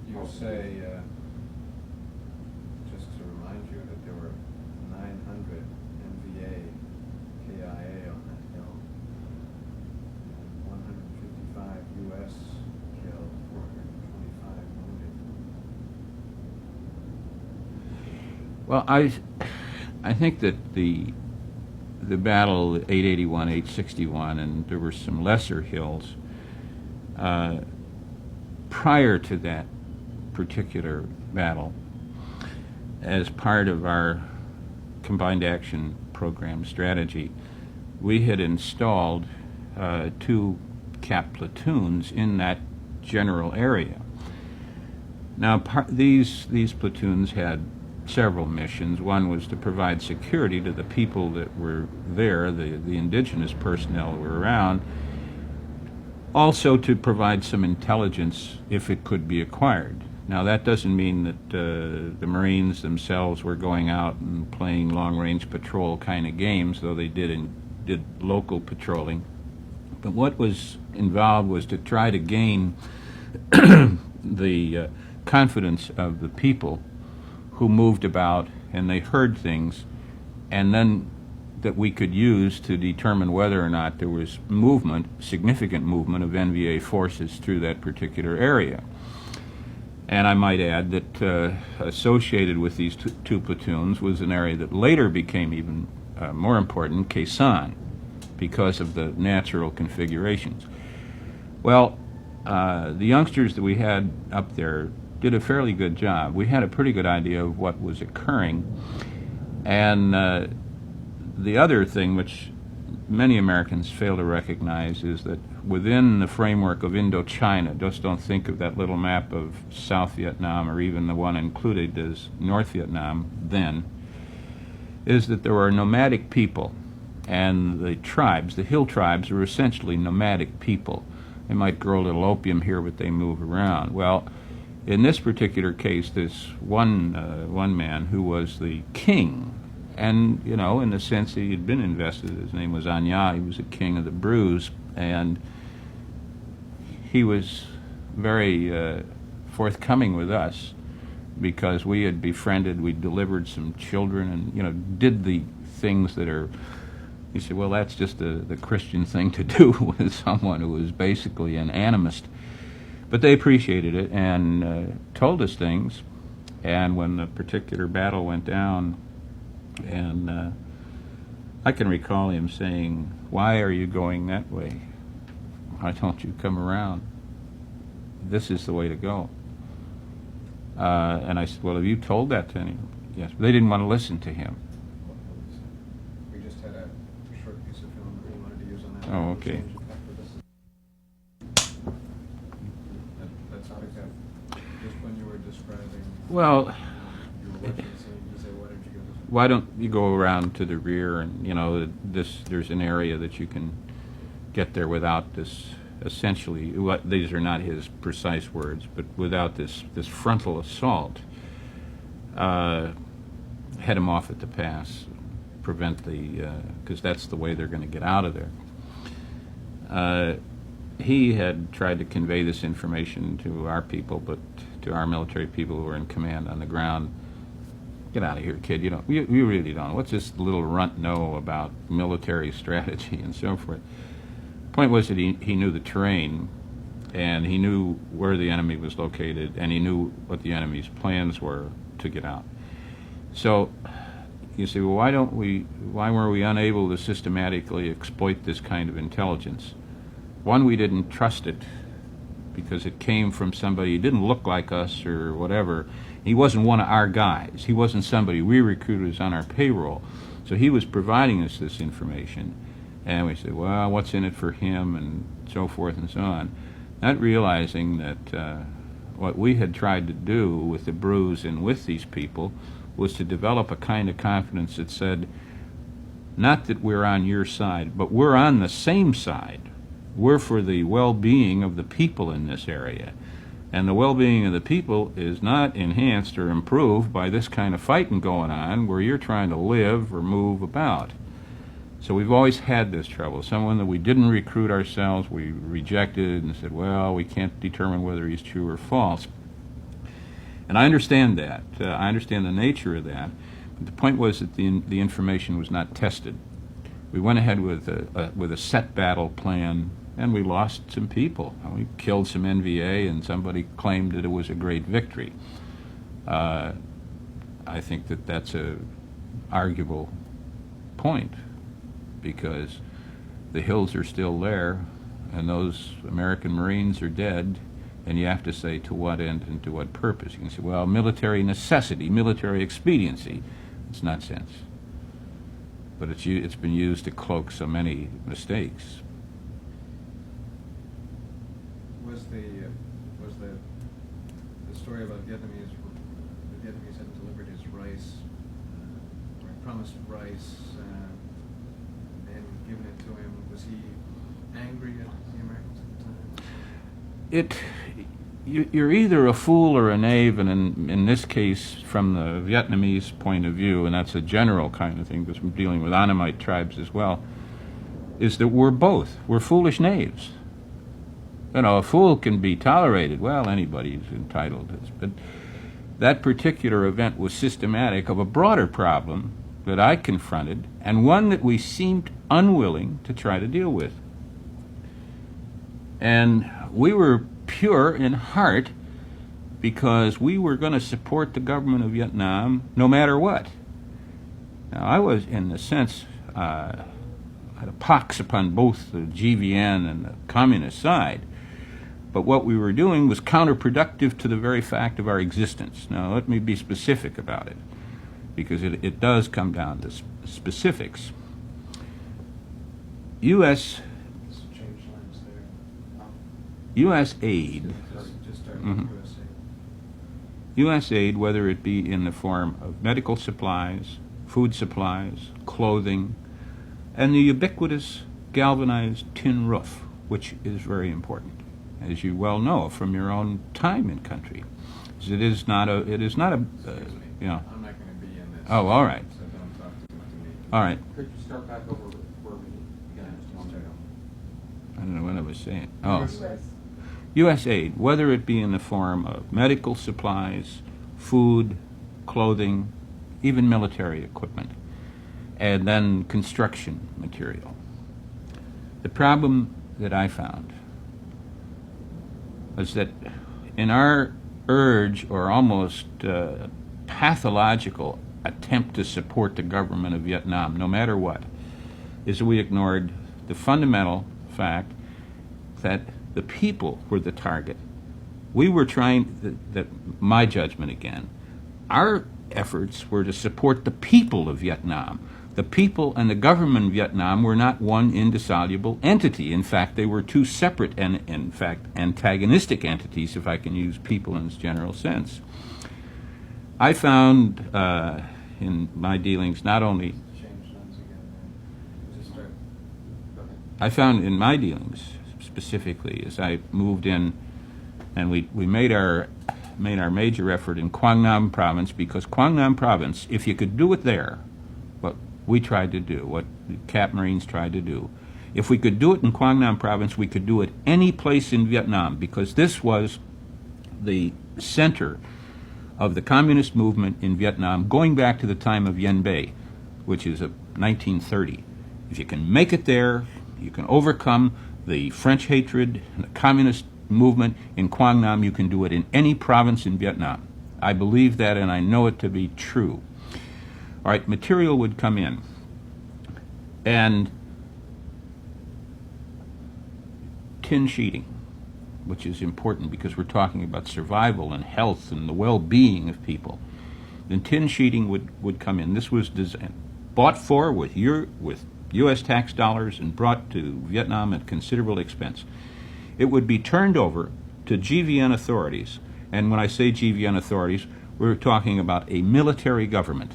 You say, just to remind you, that there were 900 MVA KIA on that hill, and 155 U.S. killed, 425 wounded. Well, I think that the battle, 881, 861, and there were some lesser hills prior to that particular battle, as part of our combined action program strategy, we had installed 2 cap platoons in that general area. Now, these platoons had several missions. One was to provide security to the people that were there, the indigenous personnel that were around, also to provide some intelligence if it could be acquired. Now, that doesn't mean that the Marines themselves were going out and playing long-range patrol kind of games, though they did local patrolling. But what was involved was to try to gain the confidence of the people who moved about, and they heard things, and then that we could use to determine whether or not there was movement, significant movement of NVA forces through that particular area. And I might add that associated with these two platoons was an area that later became even more important, Quezon, because of the natural configurations. Well, the youngsters that we had up there did a fairly good job. We had a pretty good idea of what was occurring. And the other thing which many Americans fail to recognize is that within the framework of Indochina, just don't think of that little map of South Vietnam or even the one included as North Vietnam then, is that there were nomadic people, and the tribes, the hill tribes, were essentially nomadic people. They might grow a little opium here, but they move around. Well, in this particular case, this one man who was the king, and, you know, in the sense that he had been invested, his name was Anya, he was the king of the Brews, and he was very forthcoming with us because we had befriended, we delivered some children and, you know, did the things that are, he said, well, that's just the Christian thing to do with someone who was basically an animist. But they appreciated it and told us things, and when the particular battle went down, and I can recall him saying, why are you going that way? Why don't you come around? This is the way to go. And I said, well, have you told that to anyone? Yes. But they didn't want to listen to him. We just had a short piece of film that we wanted to use on that. Oh, okay. That's not exactly. Just when you were describing. Well, You were watching the scene, you say, why don't you go this way? why don't you go around to the rear, and, you know, there's an area that you can get there without this, essentially, these are not his precise words, but without this frontal assault. Head him off at the pass, prevent because that's the way they're going to get out of there. He had tried to convey this information to our people, but to our military people who were in command on the ground. Get out of here, kid. You really don't. What's this little runt know about military strategy and so forth? The point was that he knew the terrain, and he knew where the enemy was located, and he knew what the enemy's plans were to get out. So you say, well, why were we unable to systematically exploit this kind of intelligence? One, we didn't trust it because it came from somebody who didn't look like us or whatever. He wasn't one of our guys. He wasn't somebody we recruited as on our payroll. So he was providing us this information, and we said, well, what's in it for him, and so forth and so on, not realizing that what we had tried to do with the Brews and with these people was to develop a kind of confidence that said, not that we're on your side, but we're on the same side. We're for the well-being of the people in this area. And the well-being of the people is not enhanced or improved by this kind of fighting going on where you're trying to live or move about. So we've always had this trouble. Someone that we didn't recruit ourselves, we rejected and said, well, we can't determine whether he's true or false. And I understand that. I understand the nature of that. But the point was that the information was not tested. We went ahead with a set battle plan, and we lost some people. We killed some NVA, and somebody claimed that it was a great victory. I think that that's a arguable point, because the hills are still there, and those American Marines are dead, and you have to say to what end and to what purpose. You can say, well, military necessity, military expediency. It's nonsense. But it's been used to cloak so many mistakes. Was the story about Vietnamese, the Vietnamese had delivered his rice, or promised rice, and given it to him, was he angry at the Americans at the time? You're either a fool or a knave, and in this case, from the Vietnamese point of view, and that's a general kind of thing, because we're dealing with Annamite tribes as well, is that we're both. We're foolish knaves. You know, a fool can be tolerated. Well, anybody's entitled to this. But that particular event was systematic of a broader problem that I confronted, and one that we seemed unwilling to try to deal with. And we were pure in heart because we were going to support the government of Vietnam no matter what. Now, I was, in a sense, had a pox upon both the GVN and the communist side, but what we were doing was counterproductive to the very fact of our existence. Now, let me be specific about it, because it does come down to specifics. U.S. aid, U.S. aid, whether it be in the form of medical supplies, food supplies, clothing, and the ubiquitous galvanized tin roof, which is very important, as you well know from your own time in country. It is not a, you know. I'm not going to be in this. Oh, all right. So don't talk to me. All right. Could you start back over where we began? I don't know what I was saying. Oh. U.S. aid, whether it be in the form of medical supplies, food, clothing, even military equipment, and then construction material. The problem that I found was that in our urge, or almost pathological attempt to support the government of Vietnam, no matter what, is that we ignored the fundamental fact that the people were the target. We were trying, my judgment again, our efforts were to support the people of Vietnam. The people and the government of Vietnam were not one indissoluble entity. In fact, they were two separate and, in fact, antagonistic entities, if I can use people in its general sense. I found in my dealings not only... I found in my dealings, specifically, as I moved in, and we made our major effort in Quang Nam province, because Quang Nam province, if you could do it there, what we tried to do, what the Cap Marines tried to do, if we could do it in Quang Nam province, we could do it any place in Vietnam, because this was the center of the communist movement in Vietnam, going back to the time of Yen Bai, which is 1930. If you can make it there, you can overcome the French hatred and the communist movement in Quang Nam. You can do it in any province in Vietnam. I believe that, and I know it to be true. All right, material would come in, and tin sheeting, which is important because we're talking about survival and health and the well-being of people. Then tin sheeting would come in. This was bought for with U.S. tax dollars and brought to Vietnam at considerable expense. It would be turned over to GVN authorities, and when I say GVN authorities, we're talking about a military government.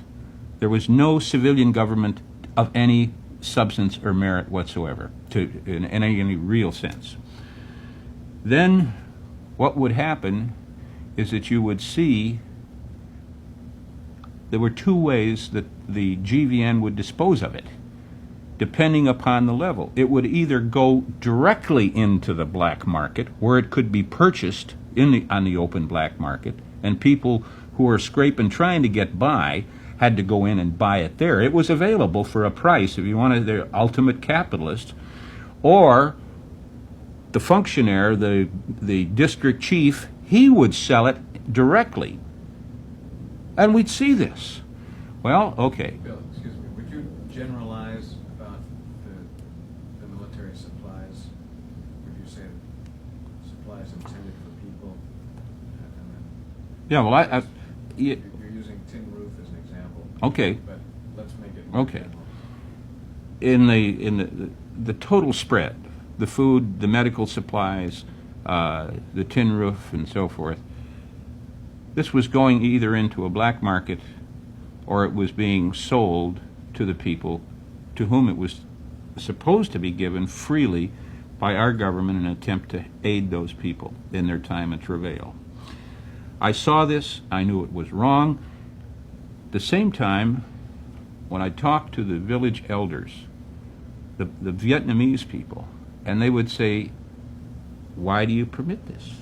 There was no civilian government of any substance or merit whatsoever, in any real sense. Then what would happen is that you would see there were two ways that the GVN would dispose of it. depending upon the level. It would either go directly into the black market, where it could be purchased on the open black market, and people who were scraping trying to get by had to go in and buy it there. It was available for a price if you wanted the ultimate capitalist. Or the functionary, the district chief, he would sell it directly. And we'd see this. Well, okay. Bill, excuse me, would you generalize about the military supplies? Would you say supplies intended for people? And then Yeah, well, you're using tin roof as an example. Okay. But let's make it more Okay. general. In the total spread, the food, the medical supplies, the tin roof, and so forth, this was going either into a black market or it was being sold to the people to whom it was supposed to be given freely by our government in an attempt to aid those people in their time of travail. I saw this. I knew it was wrong. At the same time, when I talked to the village elders, the Vietnamese people, and they would say, "Why do you permit this?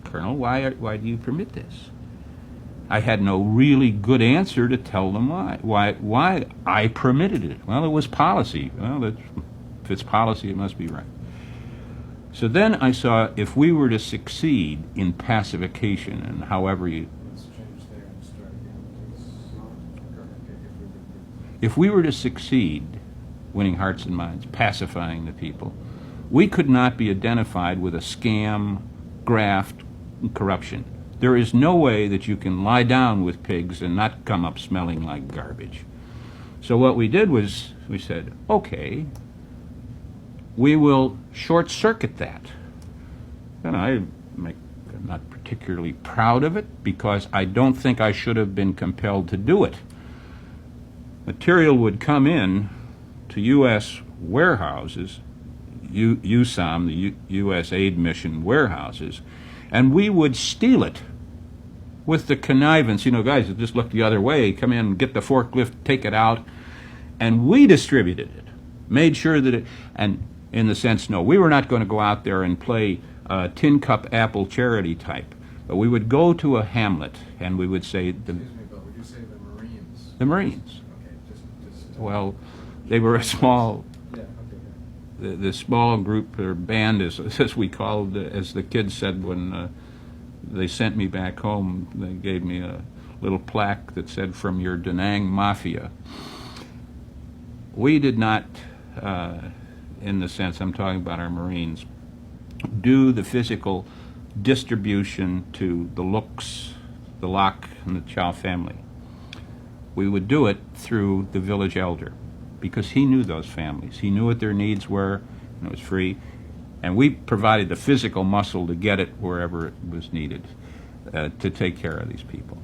Colonel, why do you permit this?" I had no really good answer to tell them why I permitted it. Well, it was policy. Well, if it's policy, it must be right. So then I saw if we were to succeed in pacification, and however you... Let's change there and start again. If we were to succeed winning hearts and minds, pacifying the people, we could not be identified with a scam, graft, and corruption. There is no way that you can lie down with pigs and not come up smelling like garbage. So what we did was we said, okay, we will short-circuit that. And I'm not particularly proud of it because I don't think I should have been compelled to do it. Material would come in to U.S. warehouses, USAM, the U.S. aid mission warehouses, and we would steal it with the connivance. You know, guys would just look the other way, come in, get the forklift, take it out, and we distributed it, made sure that it, and in the sense, no, we were not going to go out there and play tin cup apple charity type, but we would go to a hamlet and we would say, Excuse me, Bill, would you say the Marines? the Marines. Okay, just... Well, they were a small... Yeah, okay. The small group or band, as we called, as the kids said when they sent me back home, they gave me a little plaque that said, "From your Da Nang Mafia." We did not, in the sense I'm talking about our Marines, do the physical distribution to the Looks, the Locke, and the Chow family. We would do it through the village elder, because he knew those families. He knew what their needs were, and it was free. And we provided the physical muscle to get it wherever it was needed to take care of these people.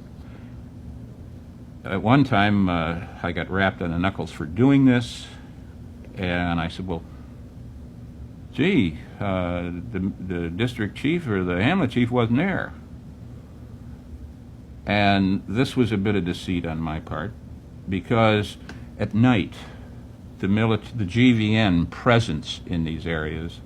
At one time, I got rapped on the knuckles for doing this, and I said, well, gee, the district chief or the hamlet chief wasn't there. And this was a bit of deceit on my part, because at night, the GVN presence in these areas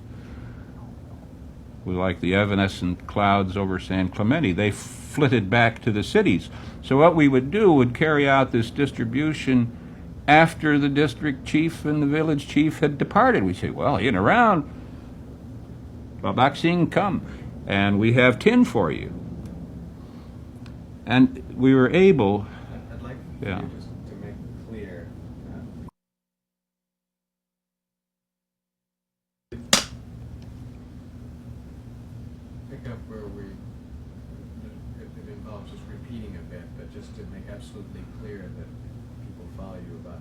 was like the evanescent clouds over San Clemente. They flitted back to the cities. So what we would do would carry out this distribution after the district chief and the village chief had departed. We'd say, well, in around, Babak Singh, come, and we have tin for you. And we were able... I'd like Yeah. you just to make clear pick up where it involves just repeating a bit, but just to make absolutely clear that people follow you about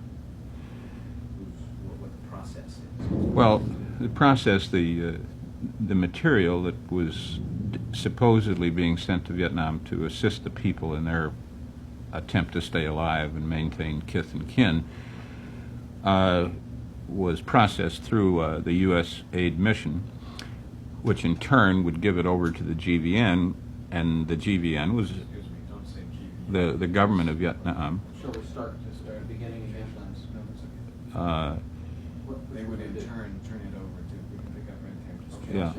what the process is. Well, the process, the material that was supposedly being sent to Vietnam to assist the people in their attempt to stay alive and maintain kith and kin was processed through the U.S. aid mission, which in turn would give it over to the GVN, and the GVN was Excuse me, don't say GV. the government of Vietnam. Shall we start at the beginning of Vietnam's? they would in turn turn it over to, we can pick up right there, just Okay. Yeah.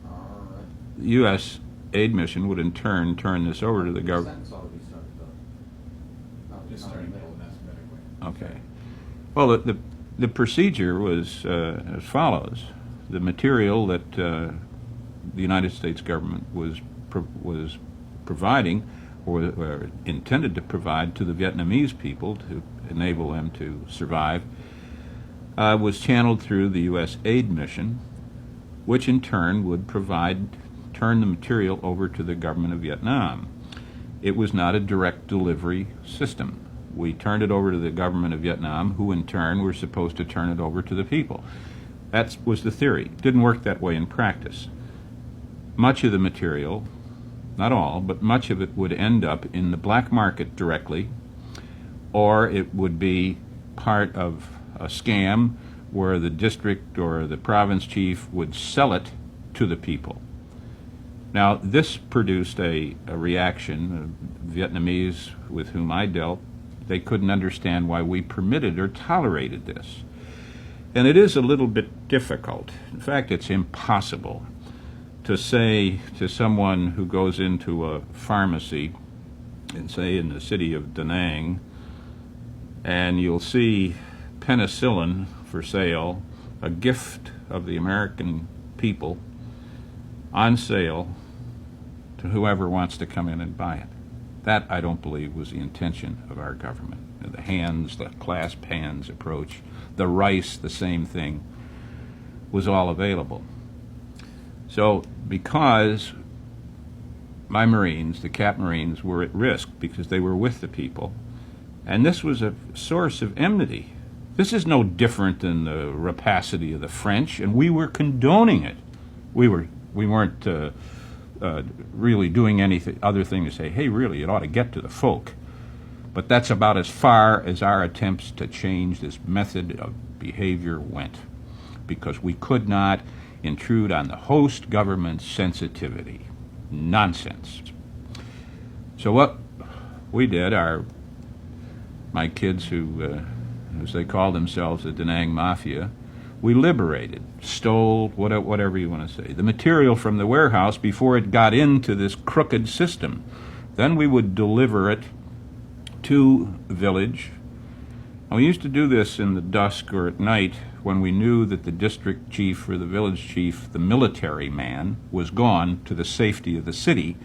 All right. The U.S. aid mission would in turn turn this over to the government. Sentence ought to be started though. just starting middle, that's a better way. Okay. Well, the procedure was as follows. The material that the United States government was providing or intended to provide to the Vietnamese people to enable them to survive was channeled through the U.S. aid mission, which in turn would turn the material over to the government of Vietnam. It was not a direct delivery system. We turned it over to the government of Vietnam, who in turn were supposed to turn it over to the people. That was the theory. It didn't work that way in practice. Much of the material, not all, but much of it would end up in the black market directly, or it would be part of a scam where the district or the province chief would sell it to the people. Now, this produced a reaction. Vietnamese with whom I dealt, they couldn't understand why we permitted or tolerated this. And it is a little bit difficult. In fact, it's impossible to say to someone who goes into a pharmacy, and say in the city of Da Nang, and you'll see penicillin for sale, a gift of the American people, on sale to whoever wants to come in and buy it. That, I don't believe, was the intention of our government. The hands, the clasp hands approach, the rice, the same thing, was all available. So because my Marines, the Cap Marines, were at risk because they were with the people, and this was a source of enmity. This is no different than the rapacity of the French, and we were condoning it. We weren't really doing anything other thing to say, hey, really, it ought to get to the folk. But that's about as far as our attempts to change this method of behavior went, because we could not intrude on the host government's sensitivity. Nonsense. So what we did, my kids who, as they call themselves, the Da Nang Mafia, we liberated, stole, whatever you want to say, the material from the warehouse before it got into this crooked system. Then we would deliver it to the village. And we used to do this in the dusk or at night when we knew that the district chief or the village chief, the military man, was gone to the safety of the city.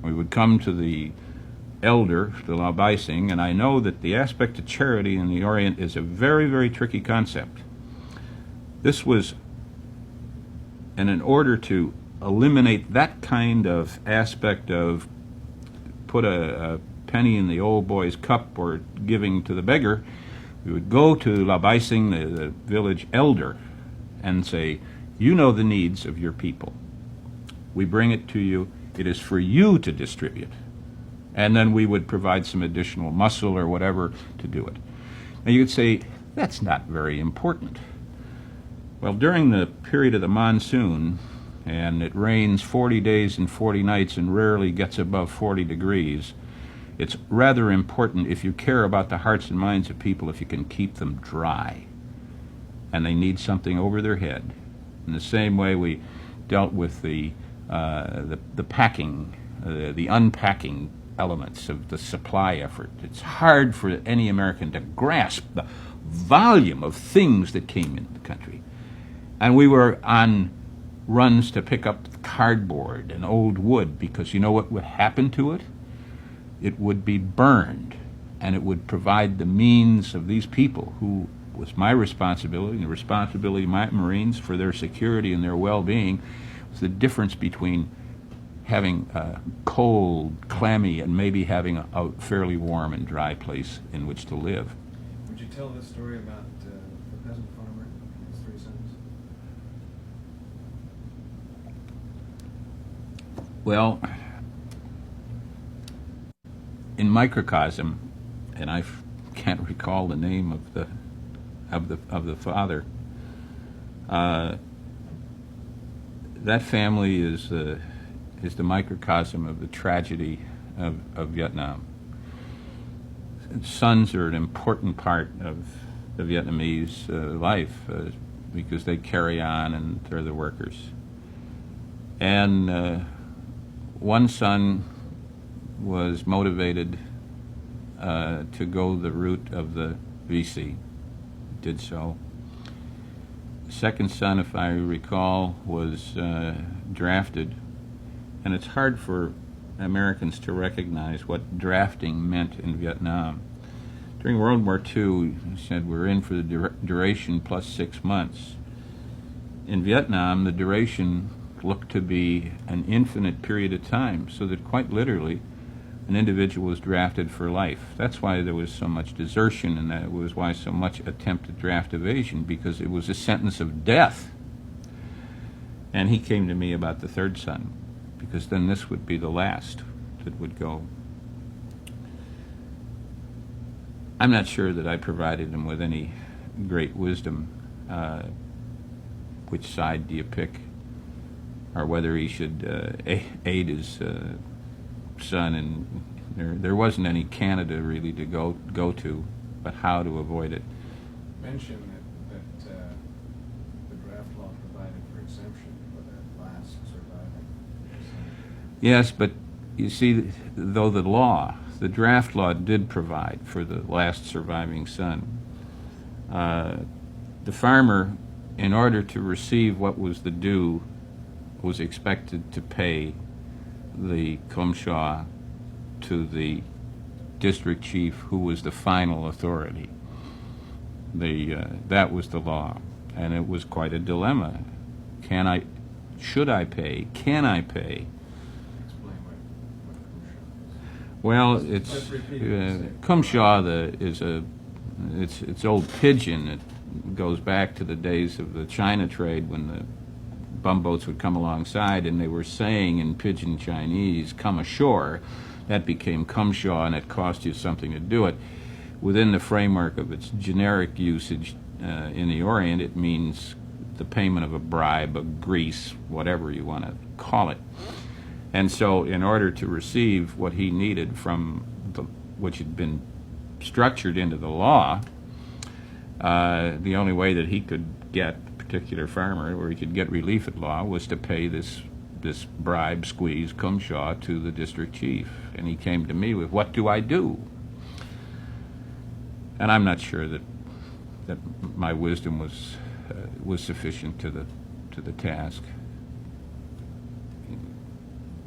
We would come to the elder, the Lao Bai Sing, and I know that the aspect of charity in the Orient is a very, very tricky concept. This was, and in order to eliminate that kind of aspect of put a penny in the old boy's cup or giving to the beggar, we would go to Lao Bai Sing, the village elder, and say, you know the needs of your people. We bring it to you. It is for you to distribute. And then we would provide some additional muscle or whatever to do it. Now you could say, that's not very important. Well, during the period of the monsoon, and it rains 40 days and 40 nights and rarely gets above 40 degrees, it's rather important, if you care about the hearts and minds of people, if you can keep them dry. And they need something over their head. In the same way we dealt with the packing, the unpacking elements of the supply effort. It's hard for any American to grasp the volume of things that came into the country. And we were on runs to pick up cardboard and old wood, because you know what would happen to it? It would be burned, and it would provide the means of these people, who was my responsibility, and the responsibility of my Marines for their security and their well-being, was the difference between having cold, clammy, and maybe having a fairly warm and dry place in which to live. Would you tell this story about the peasant farmer and his three sons? Well, in microcosm, and I can't recall the name of the father, that family is the microcosm of the tragedy of Vietnam. Sons are an important part of the Vietnamese life because they carry on and they're the workers. And one son was motivated to go the route of the VC, did so. The second son, if I recall, was drafted, and it's hard for Americans to recognize what drafting meant in Vietnam. During World War II, he said we're in for the duration plus 6 months. In Vietnam, the duration looked to be an infinite period of time, so that quite literally an individual was drafted for life. That's why there was so much desertion, and that was why so much attempted draft evasion, because it was a sentence of death. And he came to me about the third son, because then this would be the last that would go. I'm not sure that I provided him with any great wisdom. Which side do you pick? Or whether he should aid his son, and there wasn't any Canada really to go to, but how to avoid it. Mention that the draft law provided for exemption for the last surviving son. Yes, but you see, though the draft law did provide for the last surviving son, the farmer, in order to receive what was the due, was expected to pay the kumshaw to the district chief, who was the final authority. That was the law, and it was quite a dilemma. Should I pay? Can I pay? Explain what kumshaw is. Well, Let's repeat it. kumshaw it's old pidgin. It goes back to the days of the China trade, when the bumboats would come alongside and they were saying in pidgin Chinese, "Come ashore." That became kumshaw, and it cost you something to do it. Within the framework of its generic usage in the Orient, it means the payment of a bribe, a grease, whatever you want to call it. And so in order to receive what he needed from which had been structured into the law, the only way that he could get particular farmer, or he could get relief at law, was to pay this bribe, squeeze, kumshaw to the district chief. And he came to me with, what do I do? And I'm not sure that my wisdom was sufficient to the task.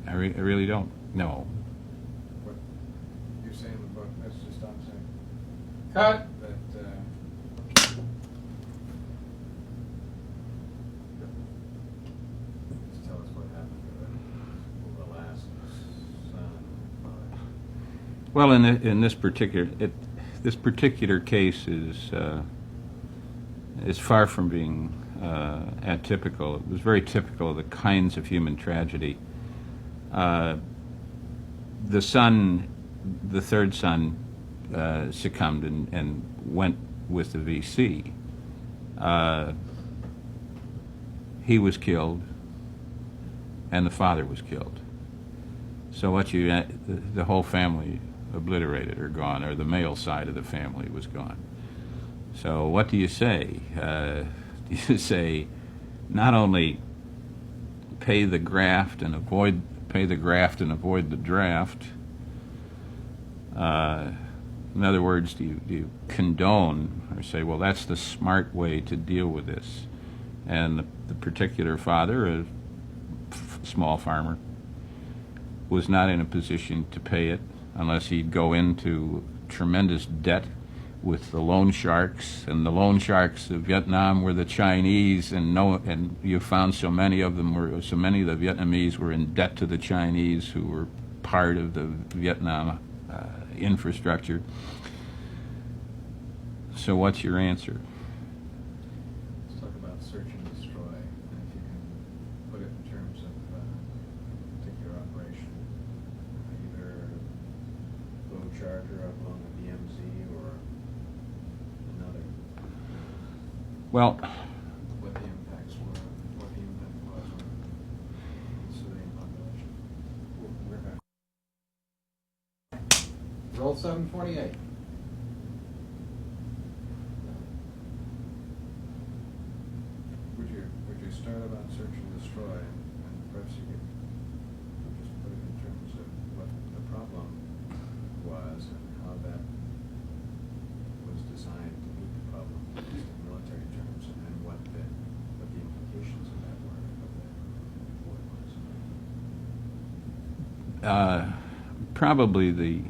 I really don't know. What you're saying in the book, let's just stop saying. Cut. That just tell us what happened to the last son. Well, in this particular case is far from being atypical. It was very typical of the kinds of human tragedy. The third son, succumbed and went with the VC. He was killed, and the father was killed. So the whole family obliterated or gone, or the male side of the family was gone. So what do you say? Do you say not only pay the graft and avoid the draft? In other words, do you condone or say, well, that's the smart way to deal with this? And the particular father, a small farmer, was not in a position to pay it unless he'd go into tremendous debt with the loan sharks, and the loan sharks of Vietnam were the Chinese, and you found so many of the Vietnamese were in debt to the Chinese, who were part of the Vietnam infrastructure. So what's your answer? Let's talk about search and destroy, and if you can put it in terms of a particular operation, either load charger up on the DMZ or another. Well, What the impacts were, what the impact was on the civilian population. We're back. Roll 748. start about search and destroy, and perhaps you could just put it in terms of what the problem was and how that was designed to meet the problem, just in military terms, and then what the implications of that were, of what it was. Probably the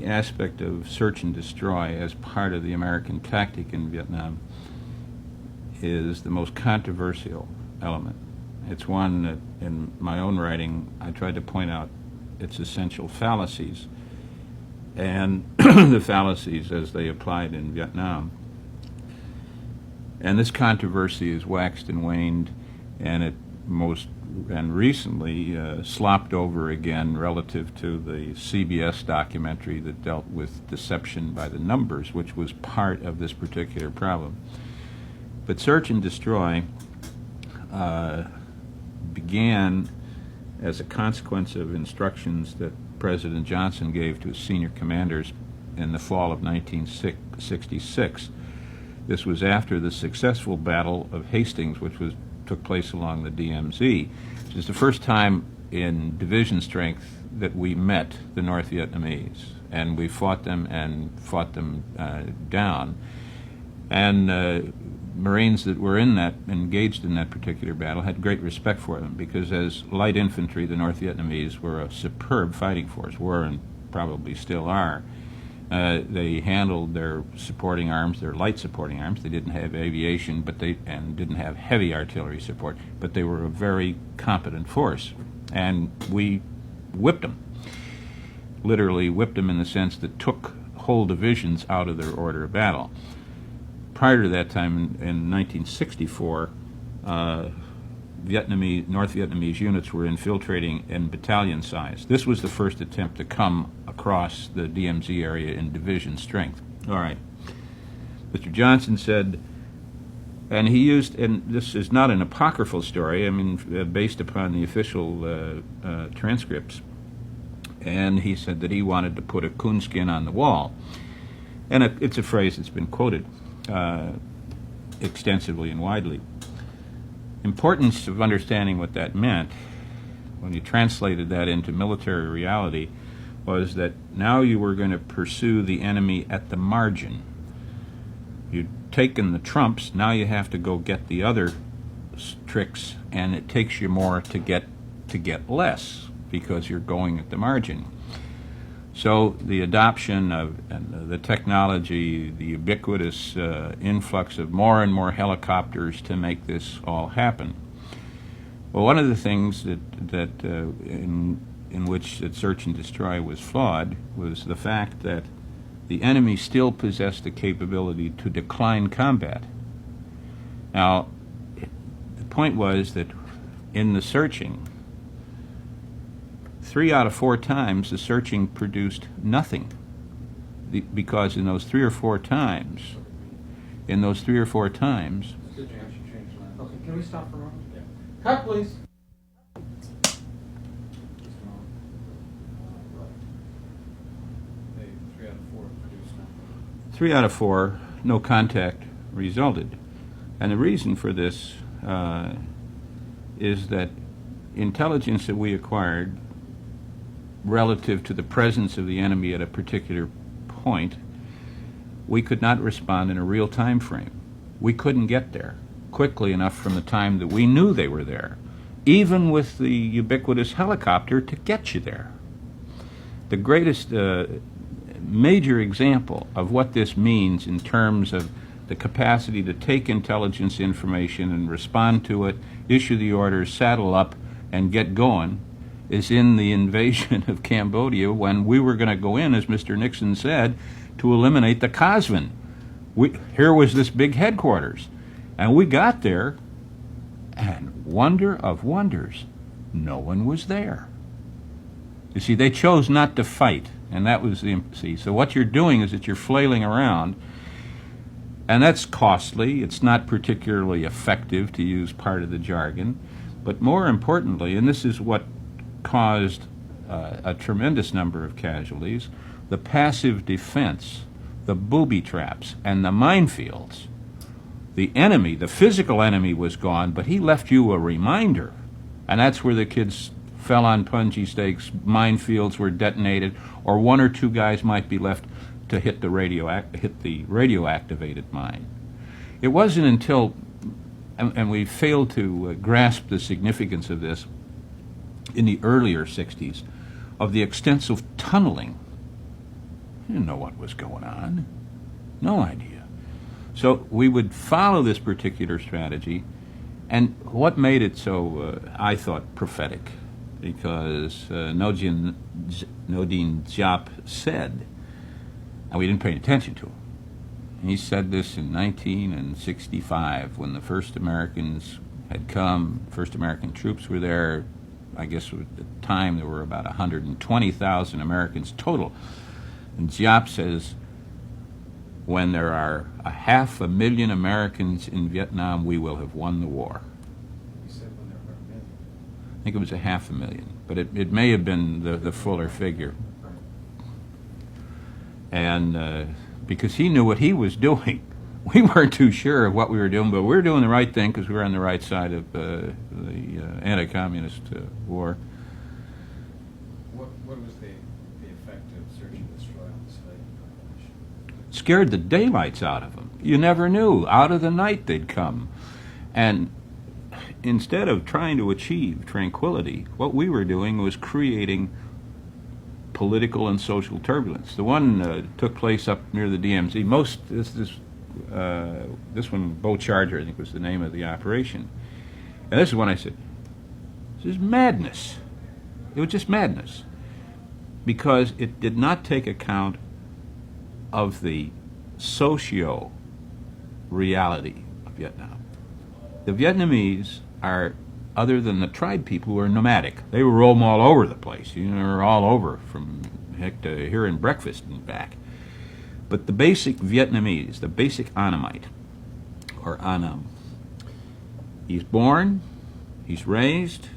aspect of search and destroy as part of the American tactic in Vietnam is the most controversial element. It's one that, in my own writing, I tried to point out its essential fallacies and the fallacies as they applied in Vietnam. And this controversy has waxed and waned, and it recently slopped over again relative to the CBS documentary that dealt with deception by the numbers, which was part of this particular problem. But search and destroy began as a consequence of instructions that President Johnson gave to his senior commanders in the fall of 1966. This was after the successful Battle of Hastings, which took place along the DMZ, which is the first time in division strength that we met the North Vietnamese, and we fought them down. And Marines that were engaged in that particular battle had great respect for them, because as light infantry, the North Vietnamese were a superb fighting force, were and probably still are. They handled their supporting arms, their light supporting arms. They didn't have aviation, and didn't have heavy artillery support, but they were a very competent force. And we whipped them, literally whipped them in the sense that took whole divisions out of their order of battle. Prior to that time, in 1964, North Vietnamese units were infiltrating in battalion size. This was the first attempt to come across the DMZ area in division strength. All right. Mr. Johnson said, and he used, and this is not an apocryphal story, I mean, based upon the official transcripts, and he said that he wanted to put a coonskin on the wall. And it's a phrase that's been quoted extensively and widely. Importance of understanding what that meant, when you translated that into military reality, was that now you were going to pursue the enemy at the margin. You'd taken the trumps, now you have to go get the other tricks, and it takes you more to get less, because you're going at the margin. So the adoption of the technology, the ubiquitous influx of more and more helicopters to make this all happen. Well, one of the things that in which that search and destroy was flawed was the fact that the enemy still possessed the capability to decline combat. Now, the point was that in the searching, 3 out of 4 times the searching produced nothing, because in those 3 or 4 times, Okay, can we stop for a moment? Yeah. Cut, please. Just a moment. Hey, 3 out of 4 produced nothing. 3 out of 4, no contact resulted. And the reason for this is that intelligence that we acquired relative to the presence of the enemy at a particular point, we could not respond in a real time frame. We couldn't get there quickly enough from the time that we knew they were there, even with the ubiquitous helicopter to get you there. The greatest major example of what this means in terms of the capacity to take intelligence information and respond to it, issue the orders, saddle up, and get going, is in the invasion of Cambodia, when we were going to go in, as Mr. Nixon said, to eliminate the Cosvin. Here was this big headquarters, and we got there, and wonder of wonders, no one was there. You see, they chose not to fight, and that was the, so what you're doing is that you're flailing around, and that's costly. It's not particularly effective, to use part of the jargon, but more importantly, and this is what caused a tremendous number of casualties, the passive defense, the booby traps, and the minefields The enemy, the physical enemy, was gone, but he left you a reminder. And that's where the kids fell on punji stakes, minefields were detonated, or one or two guys might be left to hit the radioactivated mine. It wasn't until, and we failed to grasp the significance of this in the earlier 60s, of the extensive tunneling. You didn't know what was going on. No idea. So we would follow this particular strategy, and what made it so, I thought, prophetic, because Nodin Diop said, and we didn't pay attention to him. He said this in 1965 when the first Americans had come, first American troops were there. I guess at the time there were about 120,000 Americans total. And Diop says, when there are 500,000 Americans in Vietnam, we will have won the war. You said when there were a million. I think it was 500,000, but it may have been the fuller figure. And because he knew what he was doing. We weren't too sure of what we were doing, but we were doing the right thing because we were on the right side of the anti-communist war. What was the effect of search and destroy on the slave population? Scared the daylights out of them. You never knew. Out of the night they'd come. And instead of trying to achieve tranquility, what we were doing was creating political and social turbulence. The one took place up near the DMZ. This one, Bow Charger, I think was the name of the operation. And this is when I said, this is madness. It was just madness. Because it did not take account of the socio-reality of Vietnam. The Vietnamese are, other than the tribe people, who are nomadic. They roam all over the place. You know, they're all over, from heck to here and breakfast and back. But the basic Vietnamese, the basic Annamite, or Annam, he's born, he's raised,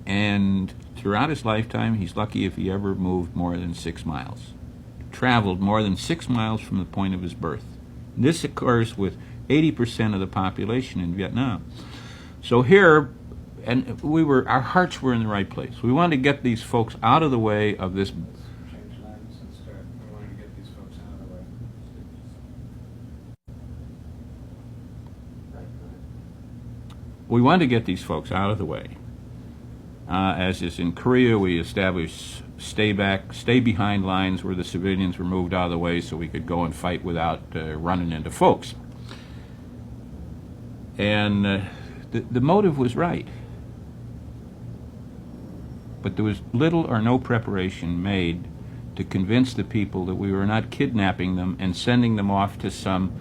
and throughout his lifetime, he's lucky if he ever moved more than 6 miles. Traveled more than 6 miles from the point of his birth. This occurs with 80% of the population in Vietnam. So here, and our hearts were in the right place. We wanted to get these folks out of the way of this. Change lines and start. We wanted to get these folks out of the way. We wanted to get these folks out of the way. As is in Korea, we established stay behind lines where the civilians were moved out of the way so we could go and fight without running into folks. And the motive was right. But there was little or no preparation made to convince the people that we were not kidnapping them and sending them off to some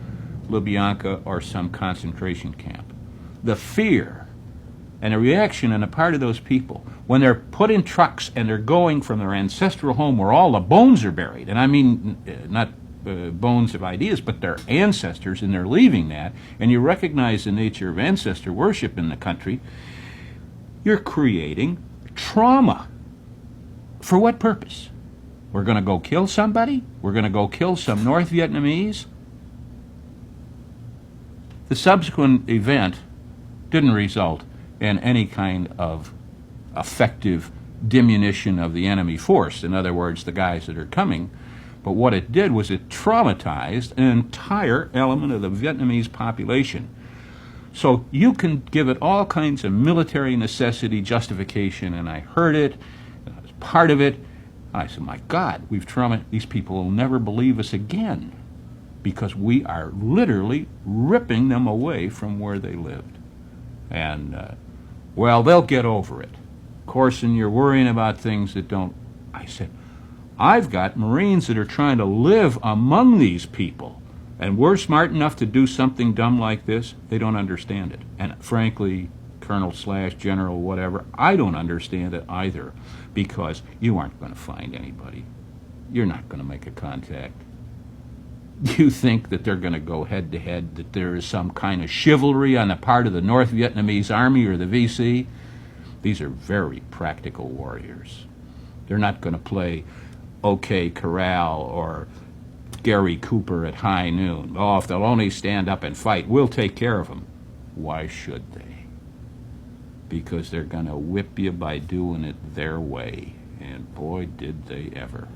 Lubyanka or some concentration camp. The fear and a reaction on the part of those people when they're put in trucks and they're going from their ancestral home where all the bones are buried, and I mean not bones of ideas, but their ancestors, and they're leaving that, and you recognize the nature of ancestor worship in the country, you're creating trauma. For what purpose? We're going to go kill somebody? We're going to go kill some North Vietnamese? The subsequent event didn't result in any kind of effective diminution of the enemy force. In other words, the guys that are coming. But what it did was it traumatized an entire element of the Vietnamese population. So you can give it all kinds of military necessity justification, and I heard it, and I was part of it. I said, my God, these people will never believe us again, because we are literally ripping them away from where they lived. And, well, they'll get over it. Corson, you're worrying about things that don't. I said, I've got Marines that are trying to live among these people, and we're smart enough to do something dumb like this. They don't understand it. And frankly, Colonel/General, whatever, I don't understand it either, because you aren't going to find anybody. You're not going to make a contact. You think that they're going to go head to head, that there is some kind of chivalry on the part of the North Vietnamese Army or the VC? These are very practical warriors. They're not going to play OK Corral or Gary Cooper at high noon. Oh, if they'll only stand up and fight, we'll take care of them. Why should they? Because they're going to whip you by doing it their way. And boy, did they ever.